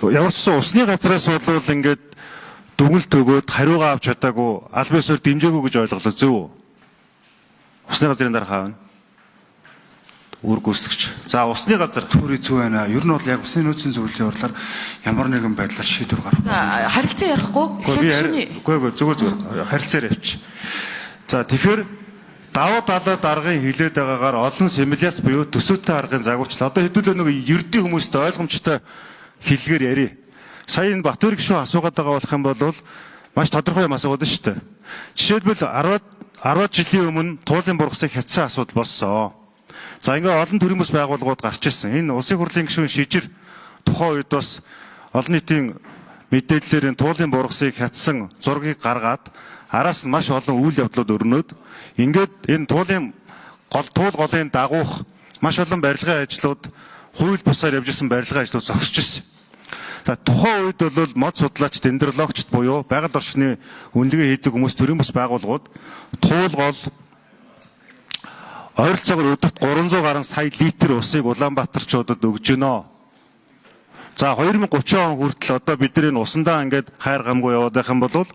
ямар ч усны газраас бол ингээд дүгнэлт өгөөд хариугаа авч чадаагүй аль биесээр дэмжээгүй гэж ойлголоо зөв үү? Усны газрын дарга хаана? Үр гүйцэтгэгч. За усны газар төрийн зөв байна. Ер нь бол яг усны нөөцийн зөвлөлийн хурлаар ямар нэгэн байдлаар шийдвэр гаргах. За харилцаа ярихгүй. Үгүй зүгээр харилцаар явчих. За тэгэхээр давуу талаа даргын хилээд байгаагаар олон симуляц буюу төсөөтэй аргын загварчлал. Одоо хэдүүлээ нэг ердийн хүмүүстэй ойлгомжтой хэлгээр ярив. Сая энэ Батбаяр гишүүн асуугаад байгаа болох юм бол маш тодорхой юм асуугаад байна шүү дээ. Жишээлбэл 10 жилийн өмнө туулын бургасыг хятсан асуудал болсон. За ингээ олон төрлийн бас байгууллагууд гарч ирсэн. Энэ улсын хурлын гишүүн шижир тухайн үед бас олон нийтийн мэдээллээр энэ туулын бургасыг хятсан зургийг гаргаад араас нь маш олон үйл явдлууд өрнөд ингээд энэ туул голын дагуух маш олон барилгын ажлууд хууль бусаар явж исэн барилгын ажлууд зогсож ирсэн. За тухайн үед бол мод судлаач, дендрологчд буюу байгаль орчны үнэлгээ хийдэг хүмүүс төрийн бас байгууллагууд туул гол ойролцоогоор өдөрт 300 гаруй сая литр усыг Улаанбаатарчуудад өгж гинэ. За 2030 он хүртэл одоо бид нар энэ усандаа ингээд хайр гамгүй яваад байх юм бол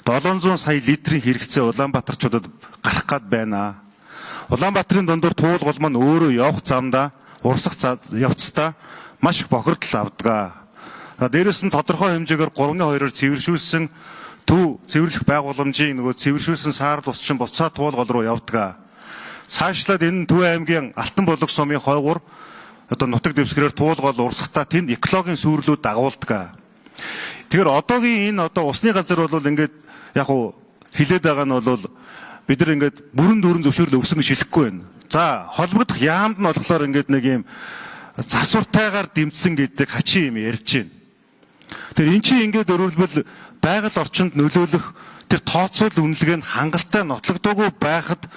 700 сая литрийн хэрэгцээ Улаанбаатарчуудад гарах гад байна. Улаанбаатарын дундуур туул гол маань өөрөө явах замдаа урсах явцдаа маш их бохирдол авдаг. Дээрээс нь тодорхой хэмжээгээр 3-2-оор цэвэршүүлсэн төв цэвэрлэх байгууламжийн нөгөө цэвэршүүлсэн саарл ус чинь буцаад туул гол руу явдаг. Цаашлаад энэ Төв аймгийн Алтан булаг сумын хойгуур одоо нутаг дэвсгэрээр туул гол урсахтаа тэнд экологийн сүрлүүд дагуулдаг. Тэгэхээр одоогийн энэ одоо усны газар бол ингээд яг уу хилээд байгаа нь бол бид нар ингээд бүрэн дүүрэн зөвшөөрөл өгсөн гэж хэлэхгүй байна. За холбогдох яамд нь болохоор ингээд нэг юм засвартайгаар дэмжсэн гэдэг хачин юм ярьж байна. Тэр эн чинь ингээд өрөвлбөл байгаль орчинд нөлөөлөх тэр тооцоол үнэлгээ нь хангалттай нотлогдоогүй байхад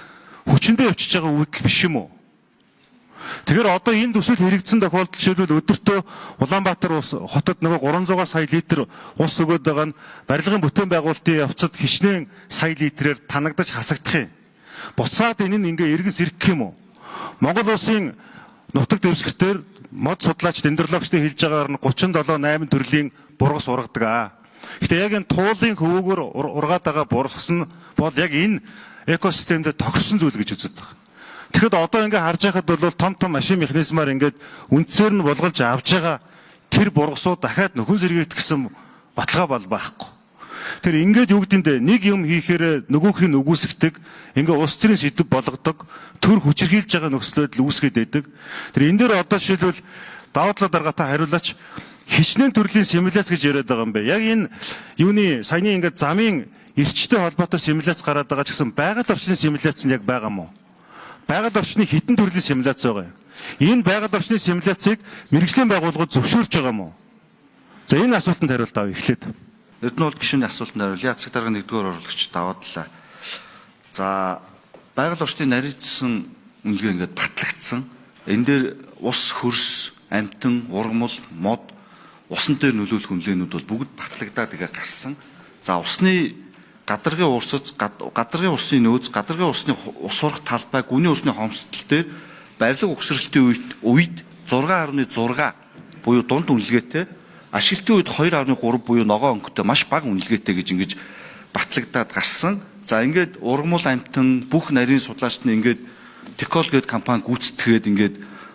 хүчиндээ явчихж байгаа үйлдэл биш юм уу? Тэгэхээр одоо энэ төсөл хэрэгжсэн тохиолдолд жишээлбэл өдөртөө Улаанбаатар хотод нөгөө 300 сая литр ус өгöd байгаа нь барилгын бүтээн байгуулалтын явцад хичнээн сая литрээр танагдаж хасагдах юм. Буцаад энэ нь ингээ эргэн сэргэх юм уу? Монгол улсын нутаг дэвсгэртээр мод судлаач, дендрологчдын хэлж байгаагаар нь 37-8 төрлийн бургас ургадаг. Гэтэ яг энэ туулын хөвөөгөр ургаад байгаа бургас нь бол яг энэ экосистемд тохирсон зүйл гэж үздэг байна. Тэгэхэд одоо ингээ харж байхад бол том машин механизмаар ингээд үндсээр нь болгож авж байгаа тэр бургасууд дахиад нөхөн сэргийгдэх гэсэн баталгаа бол байхгүй. Тэр ингээд юу гэдэндээ нэг юм хийхээр нөгөөх нь үгүйсгдэг, ингээ улс төрийн сэдв болгодог, төр хүчирхийлж байгаа нөхцөлөд л үүсгээд байдаг. Тэр энэ дээр одоо жишээлбэл давуу талаа даргатай хариулаач хичнээн төрлийн симуляц гэж яриад байгаа юм бэ. Яг энэ юуны саяны ингээд замын эрчтэй холбоотой симуляц гараад байгаа ч гэсэн байгаль орчны симуляц нь яг байгаа мó. Байгаль орчны хитэн төрлийн симуляц байгаа юм. Энэ байгаль орчны симуляцыг мэргэжлийн байгууллагууд зөвшөөрч байгаа мó. За энэ асуултанд хариулт авъя эхлээд. Эрдэнэт гишүүний асуултанд хариулъя. Яцэг даргын 1-р оруулагч даваадлаа. За байгаль орчны нарийжсан үнэлгээ ингээд батлагдсан. Энэ дээр ус, хөрс, амтан, ургамал, мод, усан дээр нөлөөлөх үнэлгээнүүд бол бүгд батлагдаад игээ гарсан. За усны гадаргын урсаж, гадаргын усны нөөц, гадаргын усны ус урах талбай, гүний усны хомсдол дээр барилга угсралтын үед 6.6 буюу дунд үнэлгээтэй, ашиглалтын үед 2.3 буюу ногоон өнгөтэй маш бага үнэлгээтэй гэж ингэж батлагдаад гарсан. За ингээд ургамал, амтан бүх нарийн судлаачны ингээд Текол гэдэг компани гүйцэтгээд ингээд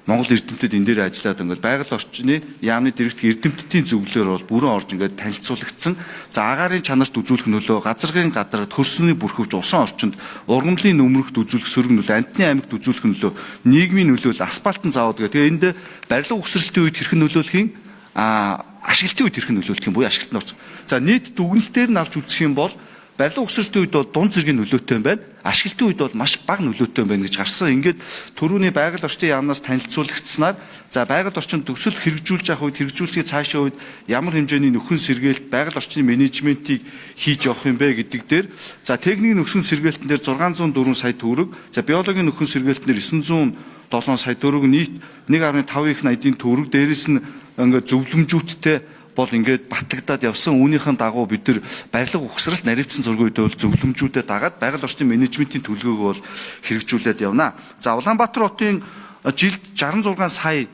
Монгол эрдэмтэд энэ дээр ажиллаад ингээд байгаль орчны яамны дэрэгдэх эрдэмтдийн зөвлөлөөр бол бүрэн орж ингээд танилцуулагдсан. За агаарын чанарт үзүүлэх нөлөө, газаргын гадаргад хөрсний бүрхөвч усан орчинд ургамлын нөмрөгт үзүүлэх сөрөг нөлөө, амтны амьд үзүүлэх нөлөө, нийгмийн нөлөөлөл, асфальтын заавууд гэх. Тэгээ энд барилга угсралтын үед хэрхэн нөлөөлөх юм? Ашиглалтын үед хэрхэн нөлөөлөх юм буюу ашиглалтын орчин. За нийт дүгнэлтээр нь авч үзэх юм бол барилга угсралтын үед бол дунд зэргийн нөлөөтэй юм байна. Ашиглалтын үед бол маш бага нөлөөтэй юм байна гэж гарсан. Ингээд түрүүний байгаль орчны яамнаас танилцуулагдсанаар за байгаль орчинд төсөл хэрэгжүүлж явах үед хэрэгжүүлэлтийн цаашаа үед ямар хэмжээний нөхөн сэргээлт байгаль орчны менежментийг хийж явах юм бэ гэдэг дээр за техникийн нөхөн сэргээлтэн дээр 604 сая төгрөг, за биологийн нөхөн сэргээлтнэр 907 сая төгрөг, нийт 1.5 их найдын төгрөг, дээрээс нь ингээд зөвлөмжүүдтэй бол ингээд батлагдаад явсан. Үүнийхэн дагуу бид нар барилга угсралт наривцсан зургийн үед бол зөвлөмжүүдэд дагаад байгаль орчны менежментийн төлөвлөгөөг бол хэрэгжүүлээд явна. За Улаанбаатар хотын жилд 66 сая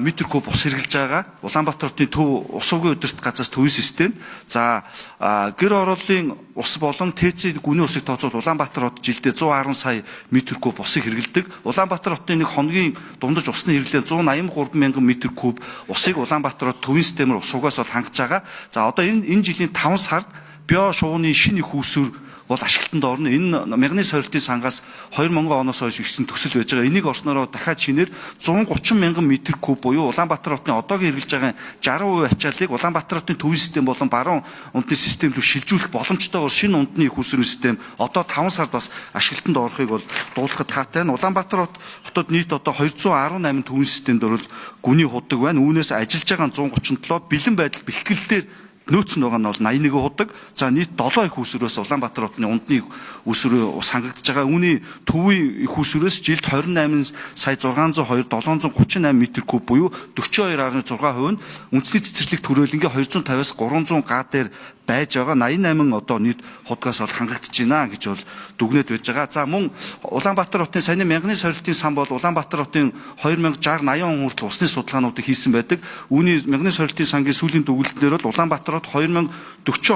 метр куб ус хэрглэж байгаа. Улаанбаатар хотын төв усуугийн удирдах газраас төвийн систем. За гэр орооллын ус болон ТЭЦ-ийн гүний усыг тооцоол Улаанбаатар хот жилдээ 110 сая метр куб усыг хэргэлдэг. Улаанбаатар хотын нэг хоногийн дундаж усны хэрэглээ 183 мянган метр куб усыг Улаанбаатар хот төвийн системээр усуугаас бол хангаж байгаа. За одоо энэ жилийн 5 сард био шувууны шинэ их үүсвэр бол ашиглалтанд орно. Энэ мягны сорилтын сангаас 2000 оноос хойш ирсэн төсөл байж байгаа. Энийг орснороо дахиад шинээр 130 мянган метр куб буюу Улаанбаатар хотын одоогийн хэрэгжилж байгаа 60% ачааллыг Улаанбаатар хотын төвийн систем болон баруун унтны систем рүү шилжүүлэх боломжтойгоор шинэ унтны их усрын систем одоо 5 сард бас ашиглалтанд орохыг бол дуулахад таатай нь. Улаанбаатар хотод нийт одоо 218 төвийн системд орол гүний худаг байна. Үүнээс ажиллаж байгаа 137 бэлэн байдал бэлтгэлээр нөөц нь байгаа нь бол 81 худаг. За нийт 7 их усрөөс Улаанбаатар хотны унтны их усрөө ус хангагдж байгаа. Үүний төвийн их усрөөс жилд 28 сая 602 738 метр куб буюу 42.6% нь үндэсний цэцэрлэг төрөлнгийн 250-аас 300 га дээр байж байгаа. 88 одоо нийт худгаас бол хангагдж байна гэж бол дүгнээд байж байгаа. За мөн Улаанбаатар хотын саяны мянганы сорилтын сан бол Улаанбаатар хотын 2060-80 он хүртэл усны судалгаануудыг хийсэн байдаг. Үүний мянганы сорилтын сангийн сүүлийн дүгнэлтээр бол Улаанбаатар хот 2040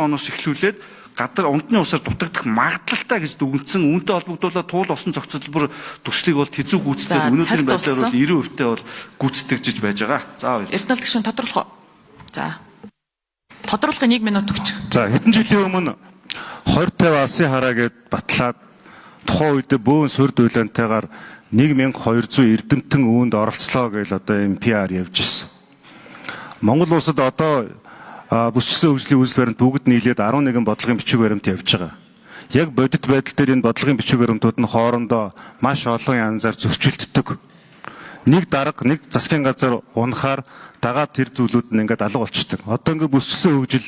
оноос эхлүүлээд гадар унтны усаар дутагдах магадлалтай гэж дүгнсэн. Үүнтэй холбогдуулаад туул усан зохицолбор төслийг бол тэзүү гүйцэтгэж өнөөдрийн байдлаар бол 90%-тэй бол гүйцэтгэж байж байгаа. За баярлалаа. Эрдэнэ гишүүн тодорхой. За. Тодорлохын 1 минут өгч. За хэдэн жилийн өмнө 2050 алсын хараа гэд батлаад тухайн үед бөөн сүрд үйлэнтэйгээр 1200 эрдэмтэн үүнд оролцлоо гэж одоо юм PR явж ирсэн. Монгол улсад одоо бүсчсэн хөгжлийн үйлс баримт бүгд нийлээд 11 бодлогын бичиг баримт явж байгаа. Яг бодит байдал дээр энэ бодлогын бичиг баримтууд нь хоорондоо маш олон янзаар зөрчилддөг. Нэг дарга, нэг засгийн газар унахаар дагаад тэр зүйлүүд нь ингээд алга болчдөг. Одоо ингээд бүсчсэн хөгжил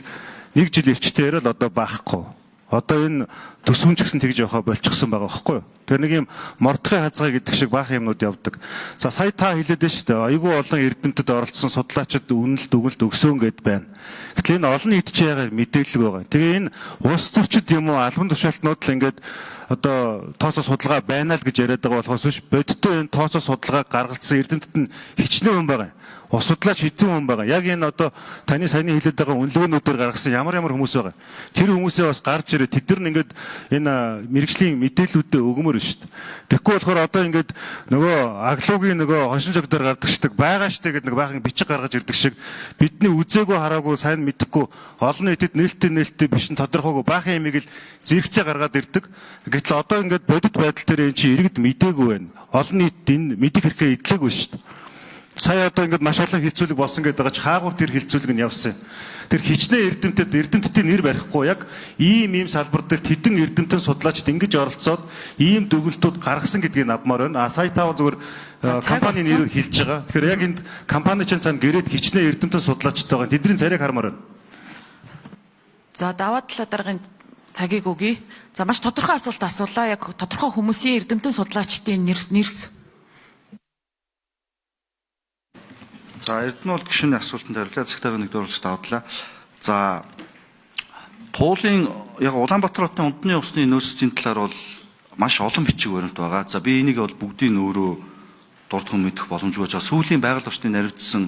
1 жил өвчтөөр л одоо баахгүй. Одоо энэ төсвөн ч гэсэн тэгж явахаа болчихсон байгаа байхгүй юу? Тэр нэг юм мордхын хазгай гэдэг шиг баах юмнууд явдаг. За сая та хэлээд байна шүү дээ. Айгүй олон эрдэмтэд оролцсон судлаачид үнэлт өгөлт өгсөн гэд байна. Гэтэл энэ олон нийт чи яагаад мэдээлэл байгаа. Тэгээ энэ улс төрчид юм уу албан тушаалтнууд л ингээд одоо тооцоо судалгаа байна л гэж яриад байгаа болохоос биш бодиттой энэ тооцоо судалгаа гаргалцсан эрдэмтэд нь хичнээн хүн байгаа. Ус судлаач хэдэн хүн байгаа. Яг энэ одоо таны саяны хэлээд байгаа үнэлгээнүүдээр гаргасан ямар хүмүүс байгаа. Тэр хүмүүсээ бас гарч ирээ тэд нар ингээд энэ мэрэгжлийн мэдээллүүдэд өгмөр шүү дээ. Тэгэхгүй болохоор одоо ингээд нөгөө аглуугийн нөгөө хошин жогдоор гардаг штеп байгаа штеп гэдэг нэг баахан бичиг гаргаж ирдэг шиг бидний үзээгүй хараагүй сайн мэдэхгүй олон нийтэд нээлттэй биш нь тодорхойгүй баахан ямиг л зэрэгцээ гаргаад ирдэг. Гэтэл одоо ингээд бодит байдал дээр эн чинь иргэд мдээгүй байна. Олон нийт энэ мэдих хэрэгээ идлээгүй шүү дээ. Сая одоо ингээд маш олон хилцүүлэг болсон гэдэг байгаа ч хаагур тэр хилцүүлэг нь явсан. Тэр хичнээн эрдэмтдийн нэр барихгүй яг ийм салбар дээр хэдэн эрдэмтэн судлаачд ингэж оролцоод ийм дүгнэлтүүд гаргасан гэдгийг авмаар байна. Сая таа зүгээр компани нэрийг хэлж байгаа. Тэгэхээр яг энд компани чинь цаана гэрээд хичнээн эрдэмтэн судлаачтай байгаа. Тэдний царайг хармаар байна. За даваад л дараагийн цагийг өгье. За маш тодорхой асуулт асуулаа. Яг тодорхой хүмүүсийн эрдэмтэн судлаачдын нэрс. За Эрдэнэ бол гишүүний асуултанд хариуллаа. Цагтаагаар нэг дөрвөлж давдлаа. За туулын яг Улаанбаатар хотын унтны усны нөөцийн талаар бол маш олон бичиг баримт байгаа. За би энийг бол бүгдийг өөрөө дурдхан мэдэх боломжгүй байгаа. Сүүлийн байгаль орчныг наривдсан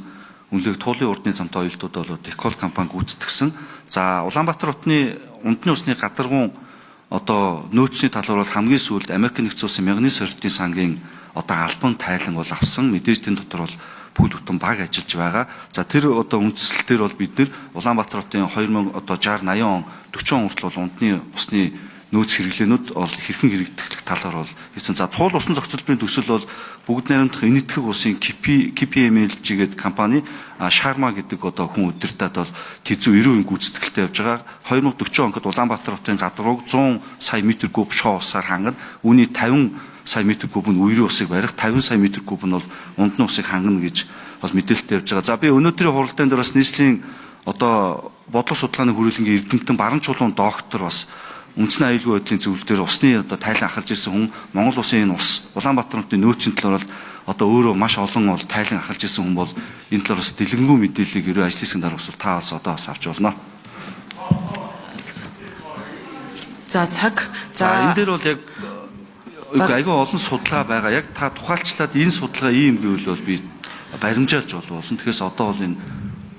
үнэлэг туулын урдны замтай оюутнууд бол Декол компани гүйцэтгсэн. За Улаанбаатар хотны унтны усны гадаргуун одоо нөөцийн талаар бол хамгийн сүүлд Америк нэгдсэн улсын мянганы сорилтын сангийн одоо албан тайлан бол авсан. Мэдээж тэн дотор бол бүл бүтэн баг ажиллаж байгаа. За тэр одоо үндслэлтээр бол бид нэр Улаанбаатар хотын 2000 одоо 60 80 он 40 он хүртэл бол унтны усны нөөц хэрэглээнүүд бол хэрхэн хэрэгжих талаар бол хийсэн. За туул усан зохицолборын төсөл бол бүгд найрамдах энэтхэг улсын KPMG гэдэг компани Шарма гэдэг одоо хүн удирдаад бол тэзүү 90% гүйцэтгэлтэй явж байгаа. 2040 онд Улаанбаатар хотын гадрууг 100 сая метр куб шоо усаар хангана. Үүний 50 сая метр куб нь үерийн усыг барих, 50 сая метр куб нь бол унтны усыг хангана гэж бол мэдээлэлтэй явж байгаа. За би өнөөдрийн хуралдаан дээр бас нийслэлийн одоо бодлого судалгааны хүрээлэнгийн эрдэмтэн баран чулуун доктор бас үндэсний аюулгүй байдлын зөвлөлдөр усны одоо тайлан ахалж ирсэн хүн Монгол улсын энэ ус Улаанбаатар хотын нөөцийн талаар бол одоо өөрөө маш олон бол тайлан ахалж ирсэн хүн бол энэ талаар бас дэлгэнгүй мэдээллийг ерөө ажлын хэсгийн дарга усвал та бас одоо бас авч болно. За цаг. За энэ дээр бол яг айгүй олон судалгаа байгаа. Яг та тухайлчлаад энэ судалгаа ийм гэвэл бол би баримжаалж болно. Тэгэхээр одоо бол энэ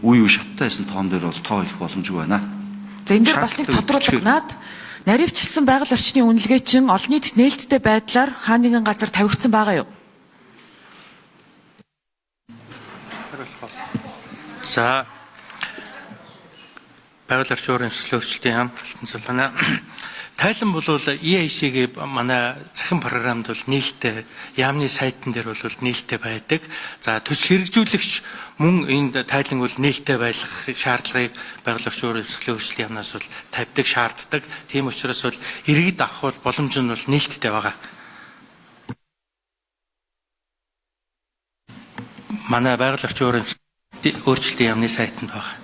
үе шаттай байсан тоон дээр бол тоо хэлэх боломжгүй байна. За энэ дээр бас нэг тодруулагнаад наривчлсан байгаль орчны үнэлгээ чинь олон нийтэд нээлттэй байдлаар хаа нэгэн газар тавигдсан байгаа юу? За байгаль орчин урамшилсан өөрчлөлтийн яам алтан цулгаана. Тайлан бол EIC-ийн манай захин програмд бол нээлттэй яамны сайтн дээр бол нээлттэй байдаг. За төсөл хэрэгжүүлэгч мөн энд тайлан бол нээлттэй байх шаардлагыг байгаль орчин урамшилсан өөрчлөлтийн яамнаас бол тавьдаг, шаарддаг. Тийм учраас бол иргэд авах бол боломж нь бол нээлттэй байгаа. Манай байгаль орчин урамшилсан өөрчлөлтийн яамны сайтнд байгаа.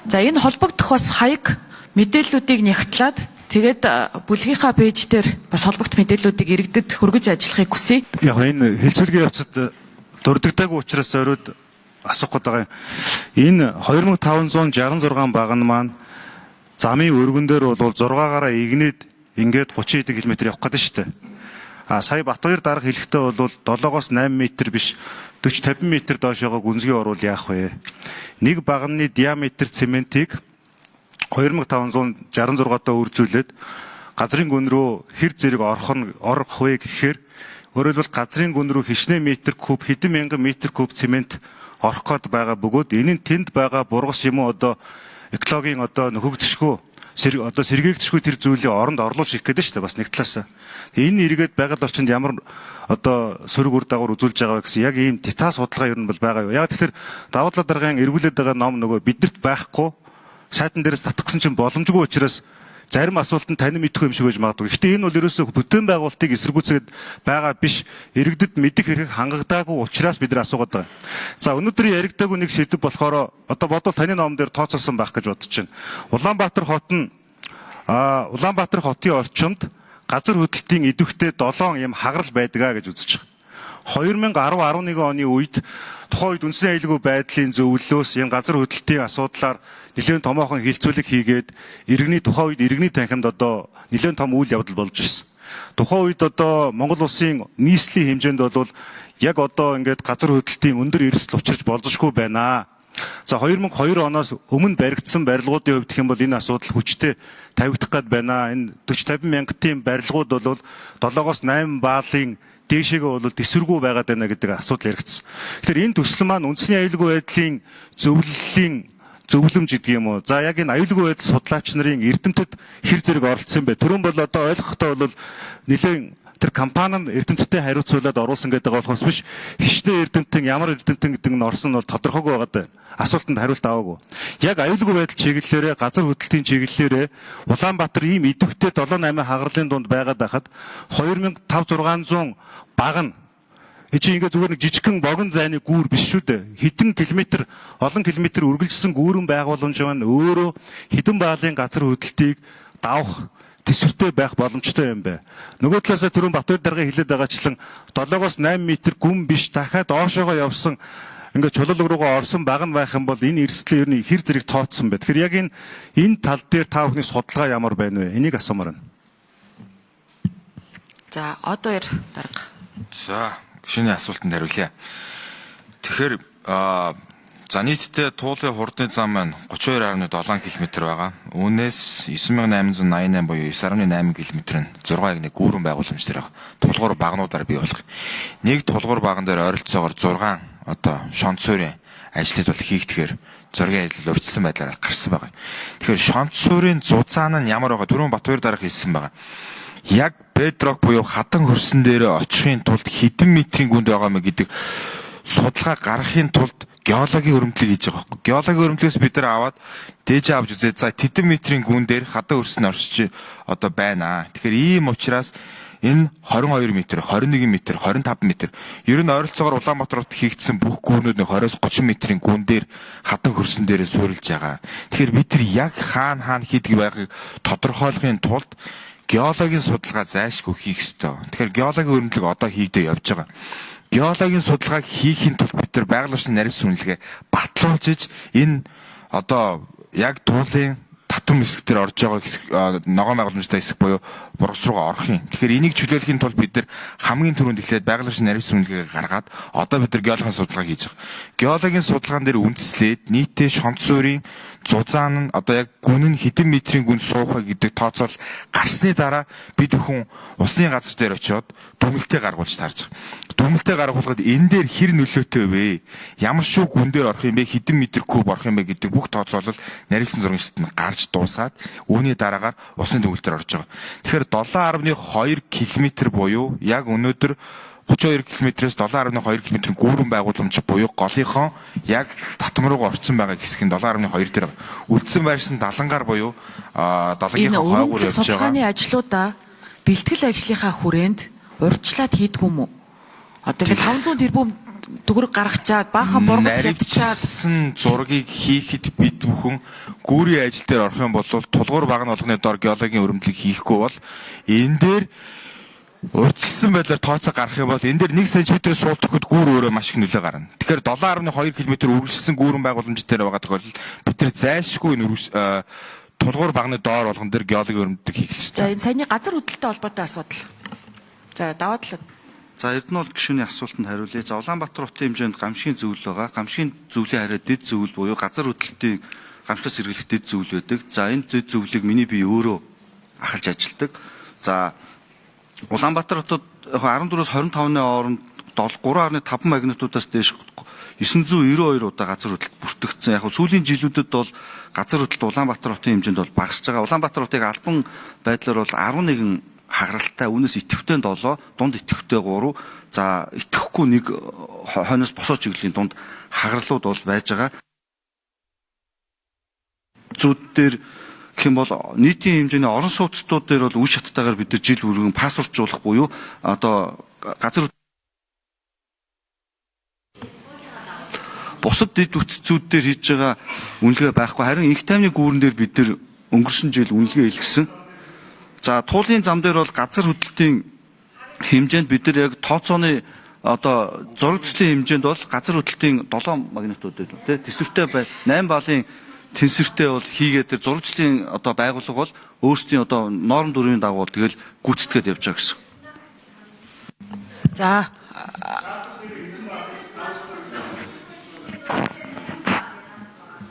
За энэ холбогдох бас хаяг мэдээллүүдийг нягтлаад тэгээд бүлгийнхаа пэйж дээр бас холбогд мэдээллүүдийг иргэдэд хүргэж ажиллахыг хүсье. Яг энэ хэлцүүлгийн явцад дурддаггүй учраас зориуд асуух гээд байгаа юм. Энэ 2566 баган маань замын өргөн дээр бол 6-аараа игнээд ингээд 30 км явах гэдэг шүү дээ. Сая Батбаяр дарга хэлэхдээ бол 7-оос 8 м биш 40-50 м доошоогоо гүнзгий орвол яах вэ? Нэг багны диаметр цементийг 2566-таа үржүүлээд газрын гүн рүү хэр зэрэг орох вэ гэхээр өөрөөр хэлбэл газрын гүн рүү хичнээн метр куб хэдэн мянган метр куб цемент орох гээд байгаа бөгөөд энэ нь тэнд байгаа бургас юм уу одоо экологийн одоо нөхөгдөшгүй сэргээгдэшгүй тэр зүйлийг оронд орлуулж ирэх гэдэг шүү дээ бас нэг талаас. Энэ эргээд байгаль орчинд ямар одоо сөрөг үр дагавар үзүүлж байгаа вэ гэсэн яг ийм деталь судалгаа ер нь бол байгаа юу. Яг тэгэхээр давуу тал даргын эргүүлээд байгаа ном нөгөө биднэрт байхгүй сайтан дээрээс татгсан чинь боломжгүй учраас зарим асуултанд тань мэдхгүй юм шиг байж магадгүй. Гэхдээ энэ бол ерөөсөө бүтээн байгуулалтыг эсэргүүцээд байгаа биш. Иргэдэд мэдэх хэрэг хангагдаагүй учраас бид нар асуугаад байгаа. За өнөөдрийн яригдаагүй нэг сэдв болохоор одоо бодвол таны ном дээр тооцоолсон байх гэж бодож байна. Улаанбаатар хотын орчимд газар хөдлөлтийн идэвхтэй 7 юм хагарал байдгаа гэж үзэж байгаа. 2010-11 оны үед тухайн үед үндсэн аюулгүй байдлын зөвлөлөөс энэ газар хөдлөлтийн асуудлаар нэлээд томоохон хилцүүлэг хийгээд тухайн үед иргэний танхимд одоо нэлээд том үйл явдал болж ирсэн. Тухайн үед одоо Монгол улсын нийслэлийн хэмжээнд бол яг одоо ингээд газар хөдлөлтийн өндөр эрсдэл учирч болзошгүй байна. За 2002 оноос өмнө баригдсан барилгуудын хувьд гэх юм бол энэ асуудал хүчтэй тавигдах гээд байна. Энэ 40-50 мянган барилгууд бол 7-оос 8 баалын дээшээгээ бол төсвөргүй байгаад байна гэдэг асуудал яригдсан. Тэгэхээр энэ төсөл маань үндэсний аюулгүй байдлын зөвлөмж гэдэг юм уу. За яг энэ аюулгүй байдал судлаач нарын эрдэмтэд хэр зэрэг оролцсон бэ? Түрүүн бол одоо ойлгохдоо бол нэлээд тэр компани нь эрдэмтдтэй хариуцуулаад оруулсан гэдэг болохоос биш хичнээн эрдэмтэн ямар эрдэмтэн гэдэг нь орсон нь бол тодорхойгүй байгаа даа. Асуултанд хариулт аваагүй. Яг аюулгүй байдал чиглэлээрээ газар хөдлөлтийн чиглэлээрээ Улаанбаатар ийм идэвхтэй 7-8 хагаралын дунд байгаад байхад 2500-600 баг нь чи ингээ зүгээр нэг жижигхэн богино зайны гүүр биш шүү дээ. Олон километр үргэлжилсэн гүүрэн байгууламж маань өөрөө хэдэн баалын газар хөдлөлтийг давах төсвөртэй байх боломжтой юм бэ. Нөгөө талаасаа түрүүн Батбаяр дарга хэлээд байгаачлан 7-оос 8 м гүн биш дахиад доошоогоо явсан ингээ чулуул руугаа орсон баг нь байх юм бол энэ эрсдэл ер нь хэр зэрэг тооцсон бэ. Тэгэхээр яг энэ тал дээр та бүхний судалгаа ямар байна вэ? Энийг асуумаар байна. За одоо дарга. За гишүүний асуултанд хариулъя. Тэгэхээр за нийтдээ туулын хурдны зам маань 32.7 км байгаа. Үүнээс 9888 буюу 9.8 км нь 6.1 гүүрэн байгууламж дээр байгаа. Тулгуур багнуудаар бий болох. Нэг тулгуур баган дээр ойролцоогоор 6 одоо шонц суурийн ажлууд бол хийгдэхээр зургийн ажил урьдчилсан байдлаар гарсан байгаа. Тэгэхээр шонц суурийн зузаан нь ямар байгаа? Түрүүн Батбаяр дарга хэлсэн байгаа. Яг бедрок буюу хатан хөрсөн дээр очихын тулд хэдэн метрийн гүнд байгаа мэ гэдэг судалгаа гаргахын тулд геологийн хөрөмтлөг хийж байгаа байхгүй. Геологийн хөрөмтлөгөөс бид нар аваад дээж авч үзээд за тэдэн метрийн гүн дээр хатан хөрсөн орсч одоо байна. Тэгэхээр ийм учраас энэ 22 м, 21 м, 25 м ер нь ойролцоогоор Улаанбаатарт хийгдсэн бүх гүүрнүүд 20-30 м-ийн гүн дээр хатан хөрсөн дээрээ суурилж байгаа. Тэгэхээр бид нар яг хаана хийдэг байгааг тодорхойлохын тулд геологийн судалгаа зайлшгүй хийх ёстой. Тэгэхээр геологийн хөрөмтлөг одоо хийгдээ явж байгаа. Геологийн судалгааг хийхин тулд бид нар байгаль орчны нарийн сүнэлгээ батлуулж энэ одоо яг туулын алтан хэсэг дээр орж байгаа хэсэг ногоон байгууламжтай хэсэг буюу бургас руугаа орох юм. Тэгэхээр энийг чөлөөлөхийн тулд бид нар хамгийн түрүүнд эхлээд байгаль орчны нарийн сүмлэгийг гаргаад одоо бид нар геологийн судалгааг хийж байгаа. Геологийн судалгаан дээр үндэслээд нийтээ шонц суурийн зузаан нь одоо яг гүн нь хэдэн метрийн гүн суух вэ гэдэг тооцоол гарсны дараа бид бүхэн усны газар дээр очиод дүгнэлтээ гаргуулж таарж байгаа. Дүгнэлтээ гаргуулгаад энэ дээр хэр нөлөөтэй вэ? Ямар шүү гүн дээр орох юм бэ? Хэдэн метр куб орох юм бэ гэдэг бүх тооцоолол нарийнсан зурагчид нь гарч дуусаад үүний дараагаар усны дүгнэлтээр орж байгаа. Тэгэхээр 7.2 км буюу яг өнөөдөр 32 км-с 7.2 км гүүрэн байгууламж буюу голынхон яг татам руугаа орцсон байгаа хэсэг нь 7.2 дээр үлдсэн байрсан далангаар буюу далангийнхаа хойгуур явж байгаа. Судалгааны ажлуудаа бэлтгэл ажлынхаа хүрээнд урьдчилаад хийдгүү мүү? Одоо ингээд 500 тэрбум төгрөг гаргачаад баахан бургас ядчаад зургийг хийхэд бид бүхэн гүүрийн ажил дээр орох юм бол тулгуур багны болгоны дор геологийн өрөмдлөг хийхгүй бол энэ дээр урьдчилсан байдлаар тооцоо гарах юм бол энэ дээр 1 см суулт өгөхөд гүүр өөрөө маш их нөлөө гарна. Тэгэхээр 7.2 км үргэлжлсэн гүүрэн байгууламж дээр байгаа тохиолдолд бид нар зайлшгүй энэ тулгуур багны доор болгон дээр геологийн өрөмдлөг хийх хэрэгтэй. За энэ саяны газар хөдлөлтөй холбоотой асуудал. За даваад л. За Эрдэнэт гишүүний асуултанд хариулъя. За Улаанбаатар хотын хэмжээнд гамшигын зөвлөл байгаа. Гамшигын зөвлөлийн хараа дэд зөвлөл буюу газар хөдлөлтийн гамшигаас сэргийлэх дэд зөвлөл байдаг. За энэ дэд зөвлөлийг миний бие өөрөө ахалж ажилладаг. За Улаанбаатар хотод 14-өөс 25-ны хооронд 3.5 магнитудаас дээш 992 удаа газар хөдлөлт бүртгэгдсэн. Яг сүүлийн жилүүдэд бол газар хөдлөлт Улаанбаатар хотын хэмжээнд бол багасж байгаа. Улаанбаатар хотыг албан байдлаар бол 11 хагаралтай, үүнээс идэвхтэй 7, дунд идэвхтэй 3, за идэвхгүй 1 хойноос босоо чиглэлийн дунд хагаралууд бол байж байгаа. Зүүд дээр гэх юм бол нийтийн хэмжээний орон сууцтууд дээр бол үе шаттайгаар бид нар жил бүрийн пассвортжуулах буюу одоо газар бусад дэд үтцүүд дээр хийж байгаа үнэлгээ байхгүй, харин их тайвны гүүрэн дээр бид нар өнгөрсөн жил үнэлгээ илгэсэн. За туулын зам дээр бол газар хөдлөлтийн хэмжээнд бид нар яг тооцооны одоо зурагчлалын хэмжээнд бол газар хөдлөлтийн 7 магнитууд тий тэсвэртэй 8 балын тэнсвэртэй бол хийгээд тэр зурагчлалын одоо байгууллага бол өөрсдийн одоо норм дүрмийн дагуу тэгэл гүйцэтгээд явж байгаа гэсэн. За